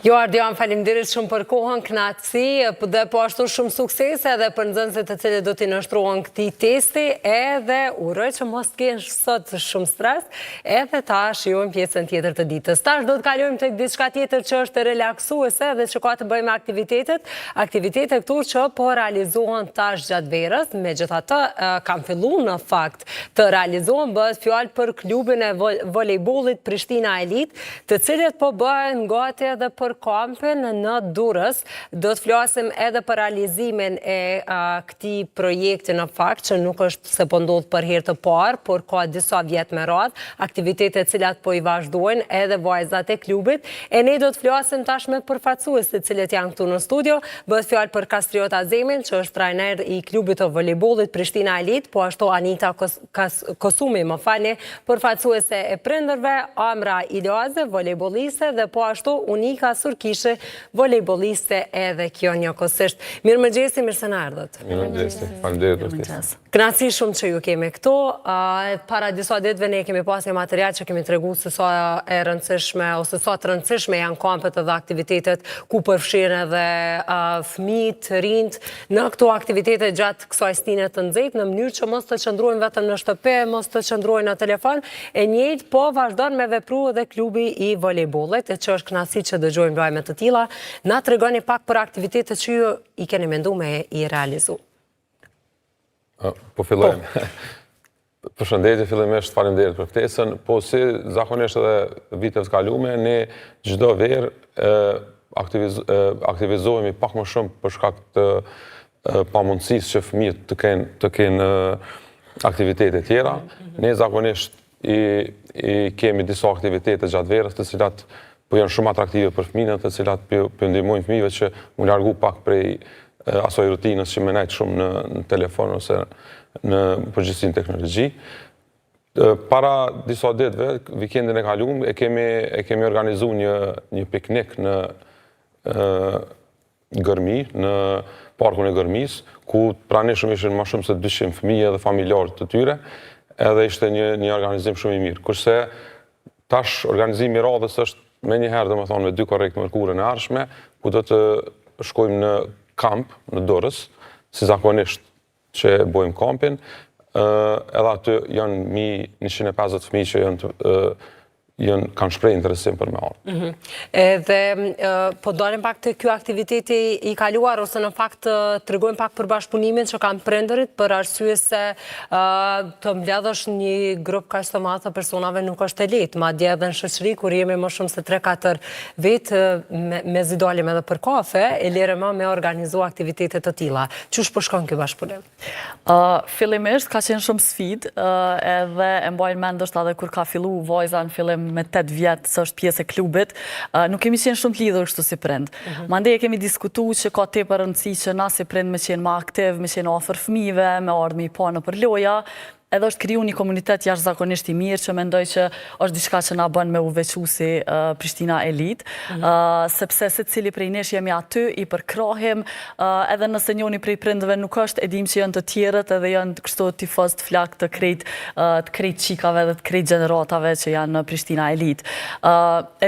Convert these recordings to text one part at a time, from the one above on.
Jo, Ardian, faleminderit shumë për kohën, knatësi, dhe po ashtu shumë sukses edhe për nxënësit të cilët do t'i nështruan këtij testi, edhe uroj që mos t'kenë sot shumë stres, edhe ta shijojmë pjesën tjetër të ditës. Tash do të kalojmë tek diçka tjetër që është relaksuese dhe që ka të bëjë me aktivitete këtu që po realizohen tash gjatë verës, megjithatë kam filluar në fakt të realizohen, bëhet fjalë për klubin e volejbollit Prishtina Elite, të cilët po bëhen gati edhe për kampin në Durrës. Do të flasim edhe për realizimin e këtij projekti në fakt, që nuk është se po ndodh për herë të parë, por ka disa vjet me radhë, aktivitete të cilat po i vazhdojnë edhe vajzat e klubit. E ne do të flasim tash me përfaqësuesit të cilët janë këtu në studio. Bëhet fjalë për Kastriot Azemin, që është trajner i klubit të volejbollit Prishtina Elite, po ashtu Anita Kosumi, më falni, përfaqësuese e prindërve, Amra Ilaze, volejbolliste, dhe po ashtu Unika Surkishi, volejbolliste edhe kjo njëkohësisht. Mirëmëngjesi, mirë se na erdhët. Mirëmëngjesi, faleminderit. Kënaqësi shumë që ju kemi këtu. Para disa ditëve ne kemi pas një material që kemi treguar se sa e rëndësishme ose sa të rëndësishme janë kampet edhe aktivitetet ku përfshihen edhe fëmijët, rinjt në këto aktivitete gjatë kësaj stine të nxehtë, në mënyrë që mos të qëndrojnë vetëm në shtëpi, mos të qëndrojnë në telefon. E njëjtë po vazhdon me vepru edhe klubi i volejbollit, që është kënaqësi që dëgjojmë lajme të tilla. Na tregoni pak për aktivitetet që ju i keni menduar me i realizu. Po fillojmë. Përshëndetje, fillimisht faleminderit për ftesën. Po si zakonisht edhe viteve të kaluara, ne çdo verë aktivizohemi pak më shumë për shkak të pamundësisë që fëmijët të kenë aktivitete tjera. Ne zakonisht i kemi disa aktivitete gjatë verës, të cilat po janë shumë atraktive për fëmijët, të cilat po ndihmojnë fëmijëve që mu largu pak prej asoj rutinës që më nejtë shumë në telefon ose në përgjithësi në teknologji. Para disa ditëve, vikendin e kaluar, e kemi organizuar një piknik në Gërmi, në parkun e Gërmis, ku pranishëm ishin më shumë se 200 fëmijë dhe familjarë të tyre, edhe ishte një organizim shumë i mirë. Kurse tash organizimi i radhës është me njëherë, domethënë me 2 korrekt mërkurën e ardhshme, ku do të shkojmë në kamp në Durrës, si zakonisht që bojmë kampin, edhe aty janë 150 fëmijë që kanë shprehë interesim për me ardhur. Edhe po dalim pak të ky aktiviteti i kaluar, ose në fakt tregojmë pak për bashkëpunimin që kanë prindërit, për arsye se të mbledhësh një grup kaq të madh të personave nuk është e lehtë, madje edhe në shoqëri kur jemi më shumë se 3-4 vjet, mezi dalim edhe për kafe, e lere më me organizu aktivitete të tilla. Çush po shkon ky bashkëpunim? Fillimisht ka qenë shumë sfidë, edhe e mbajnë mend ndoshta edhe kur ka filluar vajza në fillim me 8 vjet se është pjesë e klubit, nuk kemi qenë shumë të lidhur kështu si prind. Mandej kemi diskutuar që ka tepër rëndësi që na si prind me qenë më aktiv, me qenë afër fëmijëve, me ardhur me i pa nëpër loja. Edhe është kriju një komunitet jashtëzakonisht i mirë që mendoj që është diçka që na bën me u veçu si Prishtina Elite, sepse secili prej nesh jemi aty, i përkrahim, edhe nëse njëri prej prindëve nuk është, e dim që janë të tjerët edhe janë kështu tifoz të flak të krejt çikave dhe të krejt gjeneratave që janë në Prishtina Elite.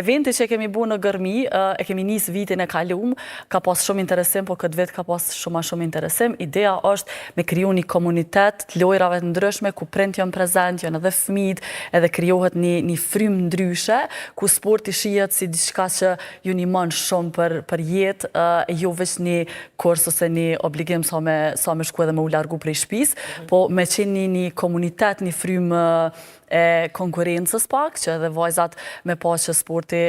Eventi që kemi bërë në Gërmi, e kemi nis vitin e kaluar, ka pas shumë interesim, po këtë vit ka pas shumë interesim. Ideja është me kriju një komunitet të lojrave të ndryshme, ku prind janë prezent, janë edhe fëmijët, edhe krijohet një frymë ndryshe, ku sporti shihet si diçka që ju ndihmon shumë për jetë, jo vetëm një kurs ose një obligim sa me shku edhe me u largu prej shtëpisë, po me qenë një komunitet, një frymë e konkurencës pak, që edhe vajzat me pa që sporti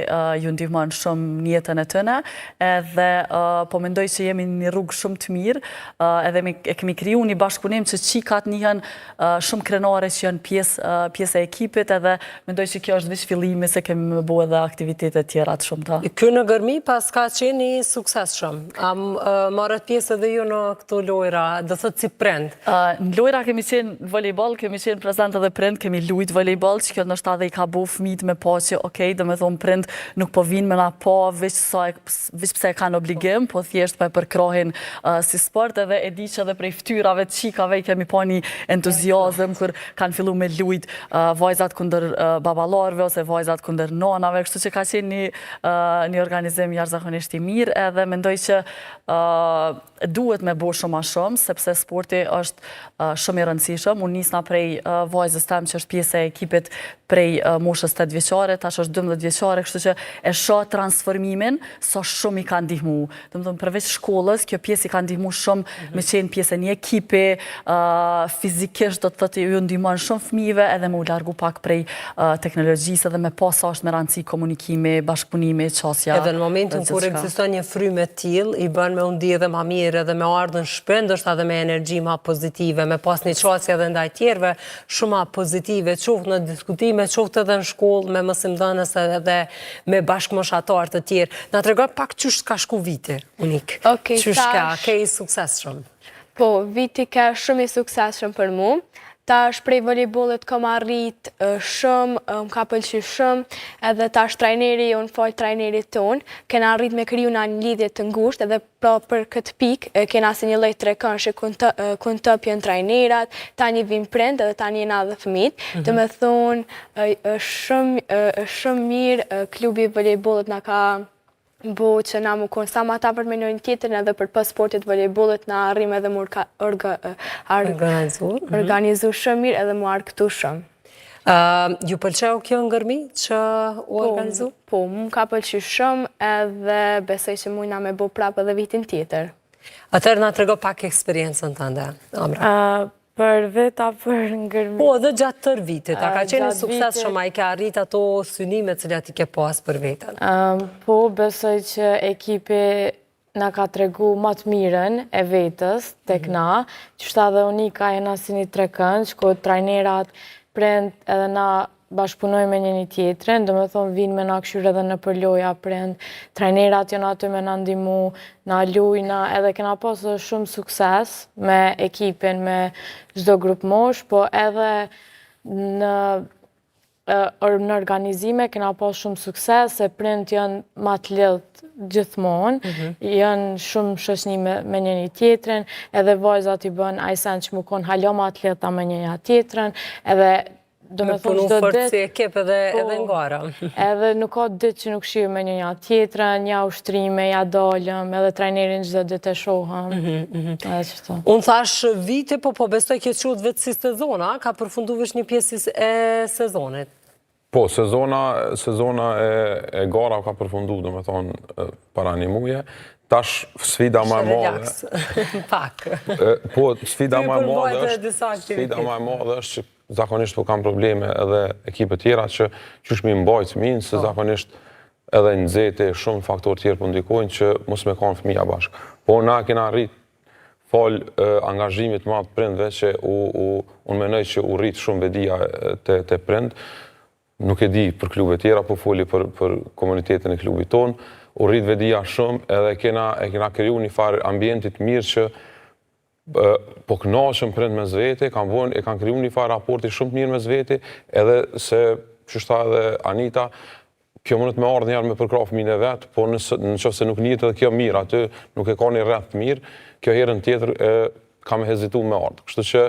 ju ndihmon shumë në jetën e tyre, edhe po mendoj që jemi në një rrugë shumë të mirë, edhe e kemi kriju një bashkëpunim që qikat njihen shumë krenare që janë pjesë e ekipit, edhe mendoj që kjo është vetëm fillimi se kemi me bëu edhe aktivitete tjera të shumta. Ky në Gërmi pas ka qenë një sukses shumë. Marrët pjesë edhe ju në këto lojra, do thotë si prind? Në lojra kemi qenë volejboll, kemi qenë prezent edhe prind, kemi lujt volejboll, që kjo nështë edhe i ka bu fëmijët me po që, okej, dhe me thonë prind nuk po vinë me na po, veç pse e kanë obligim, po thjesht po e përkrohin si sport, edhe e di që edhe prej ftyrave të qikave i kemi po një entuziazëm kur kanë fillu me lujt vajzat kundër babalorve ose vajzat kundër nonave, kështu që ka qenë një organizim jashtëzakonisht i mirë, edhe mendoj që duhet me bo shumë a shumë, sepse sporti është shumë i rëndësishëm. Unë nisna prej vajzës tem që është pjesë e ekipit prej moshës 8 vjeqare, tash është 12 vjeqare, kështu që e shoh transformimin, sa shumë i ka ndihmu. Domethënë përveç shkollës, kjo pjesë i ka ndihmu shumë me qenë pjesë e një ekipi, fizikisht do të thotë ju ndihmon shumë fëmijëve edhe me u largu pak prej teknologjisë edhe me pas është me rëndësi komunikimi, bashkëpunimi, qasja. Edhe në momentin kur ekziston një frymë e tillë, i bën me u ndi edhe më mirë edhe me ardhën shpend, ndoshta edhe me energji më pozitive, me pas një qasje edhe ndaj tjerëve shumë më pozitive, qoftë në diskutime, qoftë edhe në shkollë, me mësimdhënës edhe me bashkëmoshatar të tjerë. Na tregoj pak çysh ka shku viti, Unik. Çysh ka i suksesshëm. Po, viti ka shumë i suksesshëm për mu. Tash prej volejbollit kam arrit shumë, më ka pëlqy shumë, edhe tash trajneri, unë fal trajnerit ton, kena arrit me kriju një lidhje të ngushtë, edhe pra për këtë pikë, kena si një lloj trekënshi ku tëpjen trajnerat, tani vin prind edhe tani jena edhe fëmijët. Do me thonë, shumë mirë klubi i volejbollit na ka bo që na mu konë sa ma ta për me njërin tjetër edhe për pas sportit volejbollit na arrim edhe mu organizu shumë mirë edhe mu arktu shumë. Ju pëlqeu kjo ngërmi që u organizu? Po, mu ka pëlqy shumë edhe besoj që mujna me bo prapë edhe vitin tjetër. Atëherë na trego pak eksperiencën tënde, Amra. Për veta për ngërmi. Po, edhe gjatë tër vitit, a ka qenë sukses shumë, a i ka arrit ato synime cilat i ke pas për vetën? Po, besoj që ekipi na ka tregu më të mirën e vetës tek na, që shta dhe Unika jena si një trekënd, ku trajnerat prind edhe na bashkëpunojnë me një tjetrin, do me thonë vinë me na këshyre edhe në përloja prind, trajnerat janë aty me na ndimu, na lujna, edhe kena pasur shumë sukses me ekipin, me çdo grup mosh, po edhe në organizime kena pas shumë sukses, se prind janë ma të lidhë gjithmonë, janë shumë shoqni me një tjetrin, edhe vajzat i bën ajsen që mu konë halo ma të lidhë me një tjetrin, edhe me punu fort si ekip edhe ngara. Edhe nuk ka ditë që nuk shiju me një tjetërën, ja ushtrime, ja dalëm, edhe trajnerin çdo ditë e shohëm. Unë thash vite, po besoj kjo quhet vetë si sezona, ka përfundu vesh një pjesë e sezonit. Po, sezona e gara ka përfundu, do me thonë, para një muje. Tash sfida më e madhe. Pak. Po, sfida më e madhe është që zakonisht po kam probleme edhe ekipet tjera që shmi mbajt fëmijën, se zakonisht edhe nxehti shumë faktor tjerë po ndikojnë që mos me kanë fëmija bashkë. Po na kena rrit fal angazhimit madh prindve që unë menoj që u rrit shumë vedia te prind. Nuk e di për klube tjera, po foli për komunitetin e klubit ton, u rrit vedia shumë edhe e kena kriju një farë ambientit mirë që po kënaqem prind me zveti, e kanë kriju një farë raporti shumë të mirë me zveti, edhe se që shta edhe Anita, kjo mënët me ardhë njerë me përkra fëmijën e vetë, po në qoftë se nuk njët edhe kjo mirë, aty nuk e ka një rreth mirë, kjo herën tjetër ka me hezitu me ardhë. Kështu që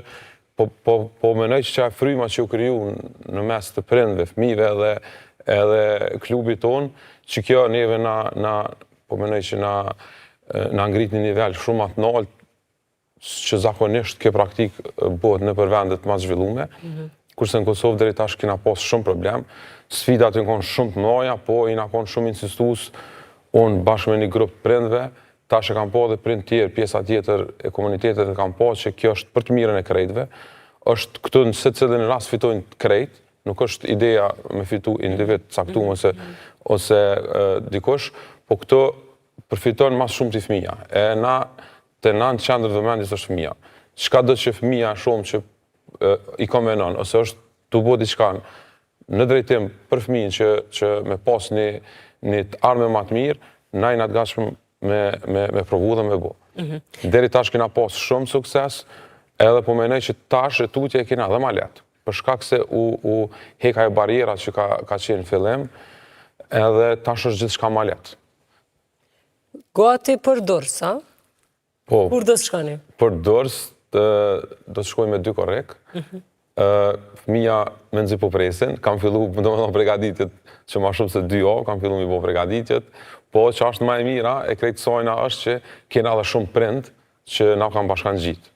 po menoj që fryma që u kriju në mes të prindve, fëmijëve edhe klubit tonë, që kjo neve po menoj që na ngrit një nivel shumë atë naltë, që zakonisht kjo praktik bëhet në për vendet ma zhvillume, kurse në Kosovë deri tash kena pas shumë problem. Sfidat i konë shumë të mëdha, po i na konë shumë insistus, unë bashkë me një grupë prindve, tash e kam pa dhe prind tjerë, pjesa tjetër e komunitetet e kam pa që kjo është për të mirën e krejtve, është këtu në secilin rast fitojnë krejt, nuk është ideja me fitu individ caktuar ose dikush, po këtu përfitojnë mas shumë të fëmija. E na të në qendër vëmendjes është fëmija. Çka do që fëmija shumë që i komenon, ose është të bo diçka në drejtim për fëmijën që me pas një arme ma të mirë, na i natë gatshëm me provu dhe me bo. Deri tash kena pas shumë sukses, edhe po menoj që tash e tutje kena dhe ma letë. për shkak se u heka e barierat që ka qenë në fillim, edhe tash është gjithçka ma lehtë. Gati për Durrës, a? Po, Kur do të shkoni? për Durrës do të shkoj me 2 korrek. Fëmija me nëzi po presin, kam fillu domethënë pregaditjet që ma shumë se 2 javë, kam fillu mi bo pregaditjet, po që është ma e mira, e krejtë sojna është që kena edhe shumë prind që na kam bashkan gjitë.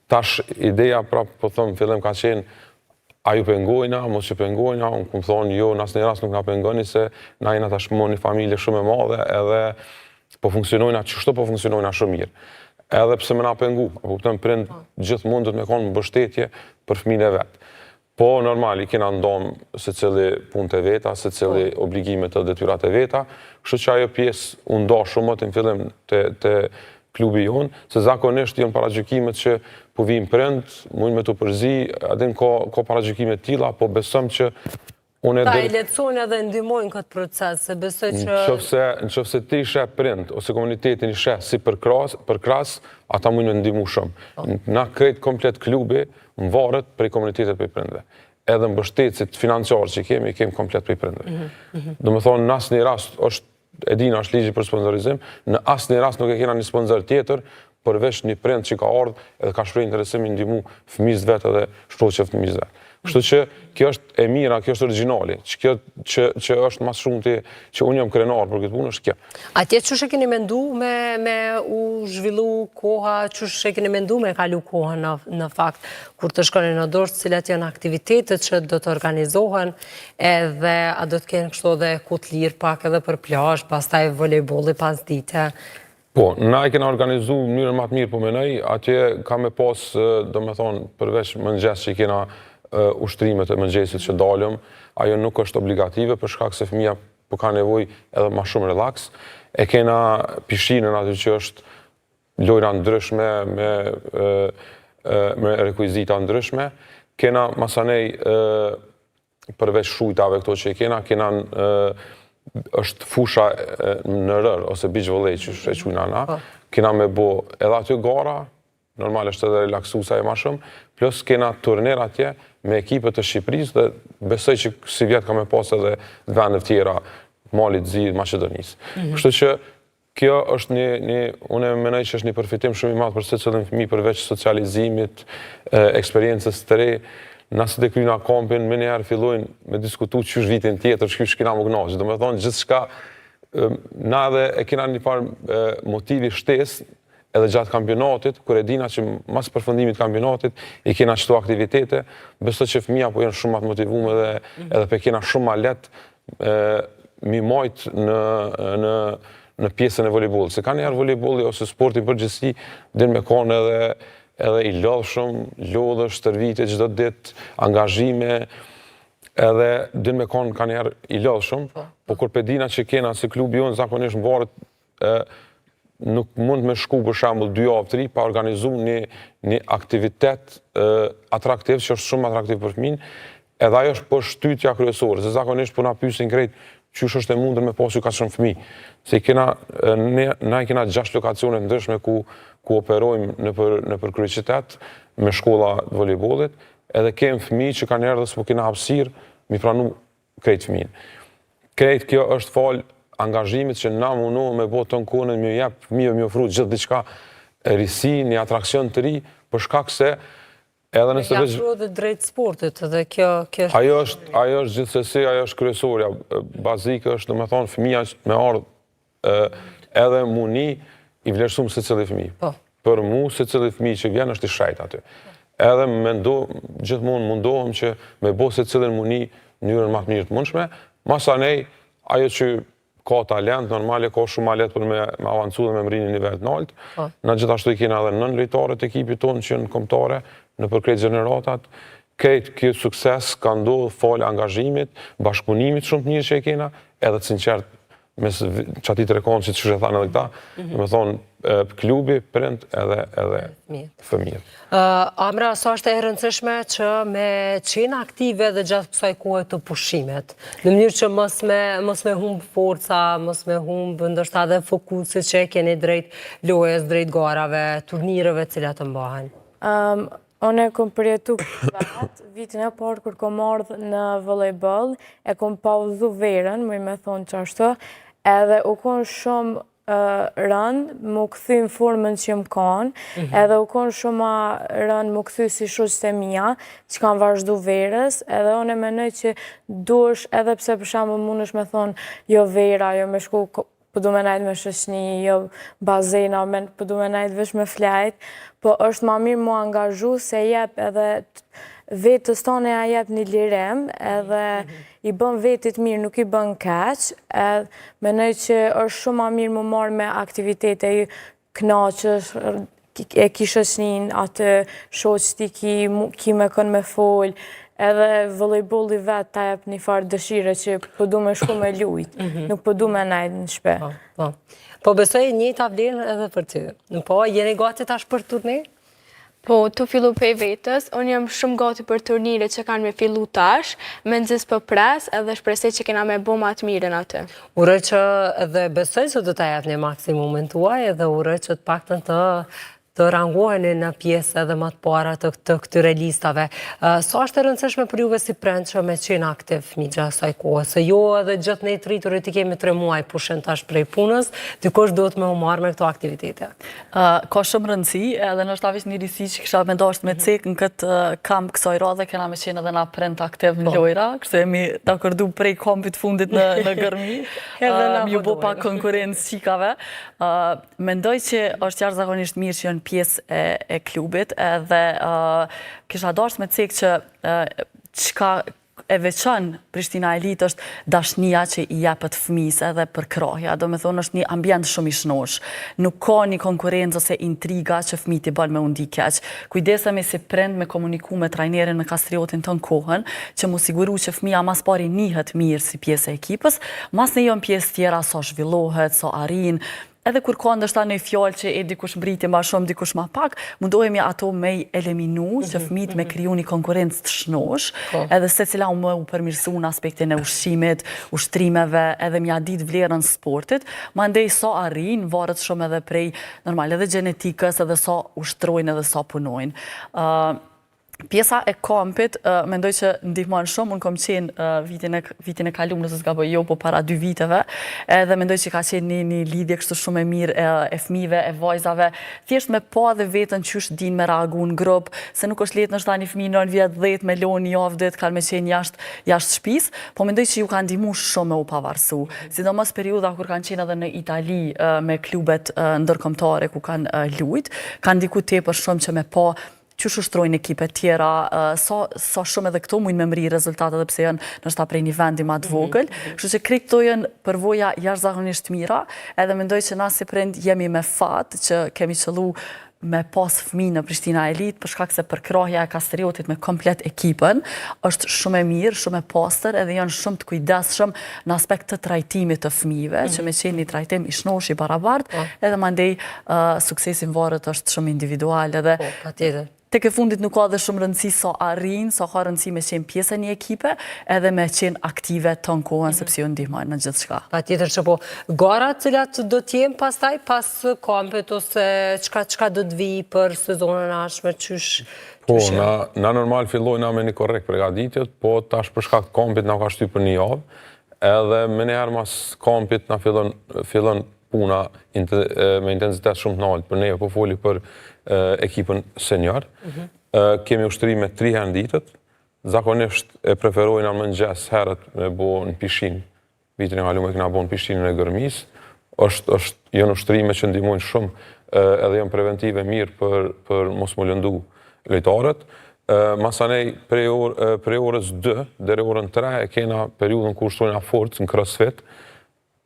Tash ideja prapë, po thëmë, fillim ka qenë, a ju pengojna, mos që pengojna, unë këmë thonë, jo, në asë një rast nuk na pengoni, se na jena tash më një familje shumë e madhe, edhe po funksionojna, qështu po funksionojna shumë mirë. Edhe pse me na pengu, apo kuptëm prind gjithë mundët me konë mbështetje për fëmijën e vetë. Po, normal, i kena ndonë se cili punë të veta, se cili obligimet të detyrat e veta, kështu që ajo pjesë unë do shumë më të në fillim të klubi jonë, se zakonisht janë paragjykimet që po vijnë prind, mund me të përzi, adin ko paragjykimet tilla, po besëm që Ta i letësojnë edhe ndihmojnë këtë proces, se besoj që... Në qëfëse ti ishe prind, ose komunitetin ishe si për kras, ata mund me ndihmu shumë. Na krejt komplet klubi, më varet prej komunitetet për i prindve. Edhe mbështetësit financiarë që kemi komplet për i prindve. Do me thonë, në asë një rast, edina është ligji për sponsorizim, në asë një rast nuk e kena një sponsor tjetër, përveç një prind që ka ardhë edhe ka shprej interesim i ndihmu fëmijës vetë edhe shproqe fëmijës vetë. Kështu që kjo është e mira, kjo është origjinali, që është mas shumë që unë jam krenar për këtë punë, është kjo. Atje qështë e keni mendu me u zhvillu koha, qështë e keni mendu me kalu koha në fakt, kur të shkoni në Durrës, cilat janë aktivitetet që do të organizohen, edhe a do të kenë kështu edhe kutë lirë pak edhe për plazh, pastaj volejbolli pas dite? Po, na e kena organizu në mënyrën më të mirë, po menoj, atje ka me pas, do me thonë, përveç mëngjes që i kena ushtrimet e mëngjesit që dalëm, ajo nuk është obligative, për shkak se fëmija po ka nevoj edhe ma shumë relaks. E kena pishinën aty që është lojra ndryshme, me rekuizita ndryshme. Kena masanej përveç shujtave këto që i kena është fusha në rër, ose beach volley që e qujna na. Kena me bo edhe aty gara, normal është edhe relaksusa e ma shumë, plus kena turner atje me ekipet të Shqipërisë dhe besoj që si vjetë ka me pas edhe vendet tjera, Malit, Zidh, Maqedonisë. Kështu që kjo është unë e menoj që është një përfitim shumë i madh për secilin fëmijë përveç socializimit, eksperiencës të re. Nëse të kryna kompin, me njerë fillojnë me diskutu qysh vitin tjetër, qysh kina më gnaqë. Do me thonë, gjithë shka, na edhe e kina një farë motivi shtesë, edhe gjatë kampionatit, kër e dina që mas përfundimit kampionatit, i kena qëto aktivitete, besoj që fëmija po jenë shumë atë motivume edhe pe kena shumë ma letë mi majtë në pjesën e volejbollit. Se ka njerë volejbolli ose sporti përgjithësi, din me konë edhe i lodhshëm, lodhësh, tërvitje çdo ditë, angazhime, edhe din me konë ka njerë i lodhshëm, po kur pedina që kena si klubi jonë zakonisht më varet nuk mund me shku për shembull 2 javë 3 pa organizu një aktivitet atraktiv që është shumë atraktiv për fëmin, edhe ajo është për shtytja kryesore, se zakonisht po na pyesin krejt qysh është e mundur me pasu ka shumë fëmijë. Se na i kena 6 lokacione ndryshme ku operojmë në për kryeqytet me shkolla volejbollit, edhe kemë fëmijë që kanë erdhur s'po kena hapësirë mi pranu krejt fëmijën. Krejt kjo është falë angazhimit që na mundohëm me botë të në kone, më jep fëmijëve më ofru gjithë diçka risi, një atrakcion të ri, për shkak se edhe nëse veç... Ja dhe drejt sportit, edhe kjo është... Ajo është gjithsesi, ajo është kryesorja. Bazike është, do me thonë, fëmija me ardhë edhe muni i vlerësum se cili fëmijë. Për mu, se cili fëmijë që vjen është i shajt aty. Edhe gjithmonë mundohëm që me bo se cilin muni njërën më të mirë të mundshme, masanej, ajo që ka talent, normale ka shumë ma letë për me avancu dhe me mri një nivel të nalt. Na gjithashtu i kena edhe 9 lojtarët e ekipit tonë që në kombëtare, në përkrejt gjeneratat. Këtë kjo sukses ka ndodhë falë angazhimit, bashkëpunimit shumë të mirë që i kena, edhe të sinqert mes që ati të rekonë që të shushe thanë edhe këta, me thonë klubi, prind edhe fëmijët. Amra, sa është e rëndësishme që me qenë aktive dhe gjatë kësaj kohë të pushimet, në mënyrë që mos me humbë forca, mos me humbë ndoshta dhe fokusit që e keni drejt lojës, drejt garave, turnirëve cilat të mbahen? Unë e kom përjetu vetë, vitin e parë kur kom ardhë në volejbol, e kom pauzu verën, më i me thonë që ashtu, edhe u konë shumë rënd, më këthy në formën që më kanë, edhe u konë shumë rënd më këthy si shoqët e mija, që kanë vazhdu verës, edhe unë e menoj që duesh, edhe pse për shambë mund është me thonë, jo vera, jo me shku pëdu me najtë me shoqni, jo bazena, pëdu me najtë vesh me flajt, po është ma mirë mu angazhu se jep edhe vetës tonë ja jep një lirem, edhe i bën vetit mirë, nuk i bën keq, menoj që është shumë ma mirë mu marrë me aktivitete knaqës, e ki shoqnin atë shoqti ki me kënë me folë, edhe volejbolli vetë ta jep një farë dëshire që përdu me shku me lujt, nuk përdu me najtë në shpe. Po besoj një të vlerë edhe për ty. Po, jeni gati tash për turne? Po, të fillu pej vetës, unë jam shumë gati për turnire që kanë me fillu tash, me nëzis për pres, edhe shpresoj që kena me bo ma të mirën atë. Uroj që edhe besoj që do të jep një maksimumin tuaj, edhe uroj që të paktën të rangoheni në pjesë edhe më të para të këtyre listave. Sa është e rëndësishme për juve si prend që me qenë aktiv fëmijë gjatë kësaj kohe? Se jo edhe gjatë ne të rriturit i kemi 3 muaj pushen tash prej punës, dikush duhet me u marrë me këto aktivitete. Ka shumë rëndësi, edhe në është avisht një risi që kësha me dasht me cek në këtë kamp kësaj radhe, kena me qenë edhe na prend aktiv në lojra, kështu jemi ta kërdu prej kampit fundit në gërmi, ju bo pa konkurencë qikave. Mendoj që është jashtëzakonisht mirë që janë pjesë e klubit, edhe kisha dasht me cek që qka e veçan Prishtina Elit është dashnia që i jepet fëmis edhe për krahja, do me thonë është një ambient shumë i shnosh. Nuk ka një konkurencë ose intriga që fëmijët i bën me undi keq. Kujdesemi si prind me komuniku me trajnerin me Kastriotin të në kohën, që mu siguru që fëmija mas pari nihet mirë si pjesë e ekipës, mas ne jom pjesë tjera sa zhvillohet, sa arin, edhe kur ka ndështa në fjallë që dikush mbriti ma shumë, dikush ma pak, mundohemi ato me i eliminu, që fëmijët me kriju një konkurencë të shnosh, edhe se cila u përmirësu në aspektin e ushqimit, ushtrimeve, edhe mja ditë vlerën sportit, ma ndej sa arrin, varet shumë edhe prej, normal, edhe genetikës, edhe sa ushtrojnë, edhe sa punojnë. Pjesa e kampit, mendoj që ndihmon shumë, unë kom qenë vitin e kalum, nëse s'ka bëj jo, po para 2 viteve, edhe mendoj që ka qenë një lidhje kështu shumë e mirë e fëmijëve, e vajzave, thjesht me pa dhe vetën qysh din me reagu në grup, se nuk është letë nështë ta një fëmijë 9 vjetë 10 me lonë një avdet, kanë me qenë jashtë shtëpis, po mendoj që ju kanë ndihmu shumë me u pavarësu. Sidomos periudha kur kanë qenë edhe në Itali me klubet ndërkombëtare ku kanë lujt, kanë ndiku tepër shumë që me pa qysh ushtrojnë ekipe tjera, sa shumë edhe këto mujnë me mri rezultatet dhe pse janë nështë ta prej një vendi ma të vogël. Kështu që krejt këto janë përvoja jashtëzakonisht mira, edhe mendoj që na si prind jemi me fat që kemi qëllu me pas fëmijë në Prishtina Elit, për shkak se përkrahja e Kastriotit me komplet ekipën është shumë e mirë, shumë e pastër, edhe janë shumë të kujdesshëm në aspekt të trajtimit të fëmijëve, që me qenë një trajtim i shnosh i barabartë, edhe mandej suksesin varet është shumë individual, edhe Patjetër. tek e fundit nuk ka dhe shumë rëndësi sa arrin, sa ka rëndësi me qenë pjesë e një ekipe, edhe me qenë aktive të në kohën, sepse ju ndihmojnë në gjithë shka. Patjetër që po, garat cilat do t'jem pastaj, pas kampit, ose qka do t'vi për sezonën ashme, qysh? Po, na normal fillojna me një korrekt përgatitjet, po tash për shkak të kampit na ka shty për një javë, edhe me njëherë mas kampit na fillon puna me intensitet shumë të lartë, për ne po foli për ekipën senior. Kemi ushtrime 3 herë në ditët, zakonisht e preferojna në mëngjes herët me bo në pishin, vitin e kaluar kena bo në pishinën e Gërmis, janë ushtrime që ndihmojnë shumë, edhe janë preventive mirë për mos më lëndu lojtarët. Masanej prej orës 2 deri orën 3 e kena periudhën ku ushtrojna forcë në CrossFit,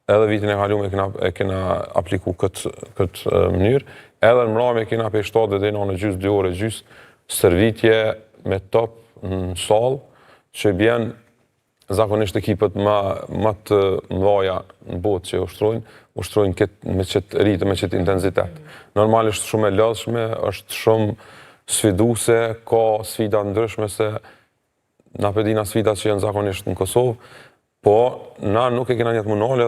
edhe vitin e kaluar e kena apliku këtë mënyrë, edhe në mramje kena për 7 dhe në gjysë 2 ore gjysë servitje me top në salë, që bjen zakonisht ekipët më të mdhaja në botë që ushtrojnë me qëtë rritë, me qëtë intensitet. Normalisht shumë e lëdhshme, është shumë sfiduse, ka sfida ndryshme se na pedina sfidat që janë zakonisht në Kosovë, po na nuk e kena njëtë munale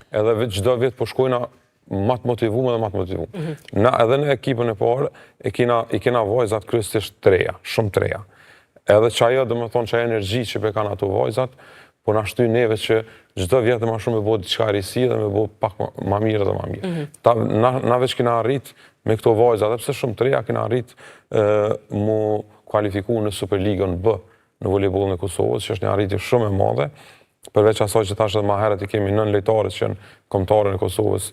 edhe çdo vit po shkojna më të motivuar dhe më të motivuar. Na edhe në ekipën e parë i kena vajzat kryesisht treja, shumë treja. Edhe që ajo, domethënë që ajo energji që pe kanë ato vajzat, po na shty neve që çdo vjet më shumë me bëu diçka risi dhe me bëu pak më mirë dhe më mirë. Na veç kena arrit me këto vajza, edhe pse shumë treja kena arrit mu kualifiku në Superligën B në volejbollin e Kosovës, që është një arritje shumë e madhe. Përveç asaj që tash edhe më herët i kemi 9 lojtarë që janë kombëtare në Kosovës,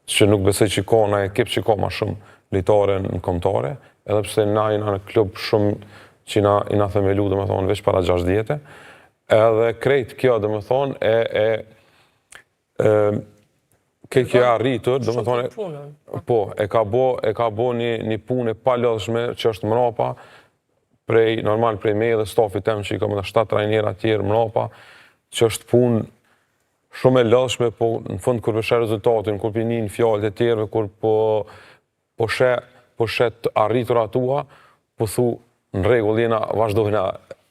që nuk besoj që ka na ekip që ka më shumë lojtare në kombëtare, edhe pse na jena në klub shumë që i na themelu, domethënë veç para 6 vjetë. Edhe krejt kjo, domethënë, kjo e arritur, domethënë, po, e ka bo një punë e palodhshme që është mrapa, normal prej me dhe stafit tem që i ka më 7 trajnera tjerë mrapa, që është punë shumë e lodhshme, po në fund kur vëshe rezultatin, kur pinin fjalët e tjerëve, kur po shet arritur atua, po thu në rregull jena vazhdojna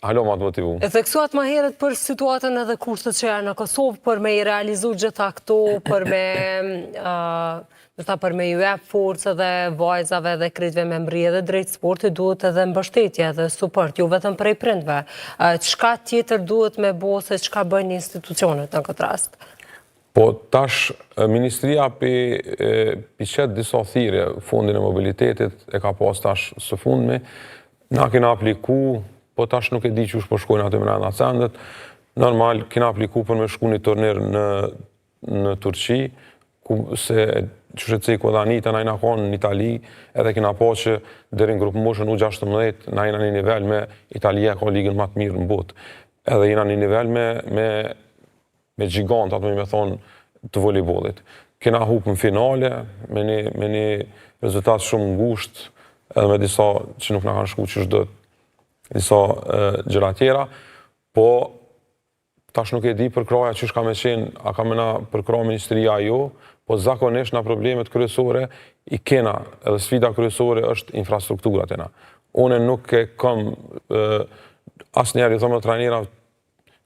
halo ma të motivu. E theksuat ma herët për situatën edhe kushtet që janë në Kosovë, për me i realizu gjitha këto, për me ju jep forcë dhe vajzave dhe kritve me mbrije dhe drejt sportit, duhet edhe mbështetje dhe suport, ju vetëm prej prindve. Çka tjetër duhet me bo se çka bëjnë institucionet në këtë rast? Po, tash, Ministria pi qetë disa thirrje, fondin e mobilitetit, e ka pas tash së fundmi, na kena apliku, po tash nuk e di që po shkojnë aty mrenda cendet. Normal, kena apliku për me shku një turnir në Turqi, se që shë ciku dhe Anita, na jena konë në Itali, edhe kena po që deri në grupë moshën U16, na jena një nivel me Italia, ka ligën më të mirë në botë. Edhe jena një nivel me gjigant, atë me thonë, të volejbollit. Kena hupë në finale, me një rezultat shumë ngusht, edhe me disa që nuk na kanë shku që shdojt, disa gjëra tjera, po tash nuk e di për kraja që shka me qenë, a ka me na për kraja ministria jo, po zakonisht na problemet kryesore i kena, edhe sfida kryesore është infrastrukturat e na. Une nuk e kam asë njerë i thëmë të trajnera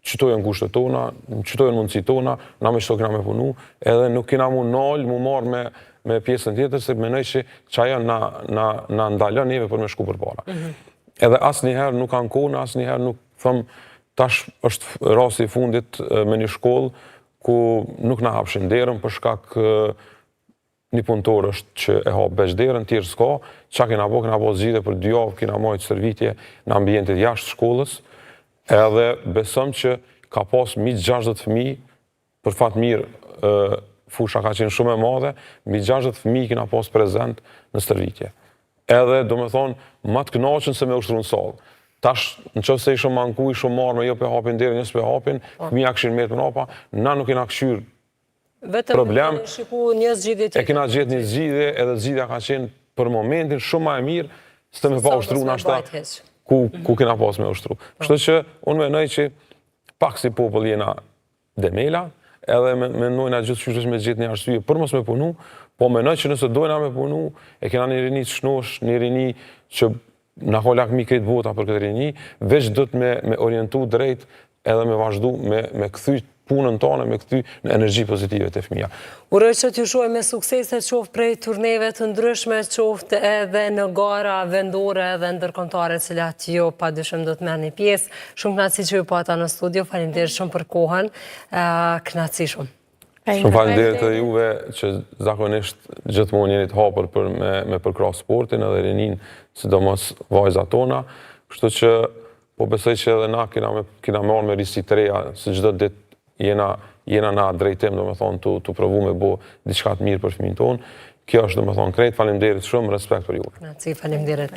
qëtojnë kushtet tona, qëtojnë mundësi tona, na me qëto kena me punu, edhe nuk kena mu nalë, mu marë me pjesën tjetër, se menoj që ajo na ndalën neve për me shku për para. Edhe asë njëherë nuk kanë kone, asë njëherë nuk thëmë, tash është rasti i fundit me një shkollë, ku nuk na hapshin derën, për shkak një punëtor është që e hapë beq derën, tjerë s'ka, qa kena bo zgjidhje për 2 javë, kena majtë servitje në ambientit jashtë shkollës, edhe besëm që ka pas mbi 60 fëmijë, për fat mirë, fusha ka qenë shumë e madhe, mbi 60 fëmijë kena pas prezent në stërvitje. Edhe, do me thonë, ma të kënaqën se me ushtru në salë. Tash, në qëfë se ishëm manku, ishëm marrë me jo për hapin deri, njësë për hapin, fëmija këshirë metë për napa, na nuk kena këshirë problem. Vetëm shiku një zgjidhje tjetër. E kena gjithë një zgjidhje, edhe zgjidhja ka qenë për momentin shumë ma e mirë, së të me pa ushtru në ashta ku kena pas me ushtru. Kështu që, unë menoj që pak si popull jena demela, edhe menojna gjithë qyshës me gjithë një arsye për mos me punu, po menoj që nëse dojna me punu, e kena një rini të shnosh, një rini që na ka lakmi këtë vota për këtë rini, veç dhët me orientu drejt edhe me vazhdu me këthy punën tonë, me këthy në energji pozitive të fëmija. Uroj që t'ju shoj me suksese qoftë prej turneve të ndryshme, qoftë edhe në gara vendore dhe ndërkombëtare cilat jo pa dyshim do të merrni pjesë. Shumë kënaqësi që ju pata në studio, faleminderit shumë për kohën, kënaqësi shumë. Shumë faleminderit edhe juve që zakonisht gjithmonë jeni të hapur për me përkrah sportin edhe rinin, sidomos vajzat tona, kështu që po besoj që edhe na kena marrë me risi të reja, se çdo ditë jena na drejtim, do me thonë, të provu me bo diçka të mirë për fëmijën tonë. Kjo është, do me thonë, krejt, faleminderit shumë, respekt për juve. Kënaqësi, faleminderit.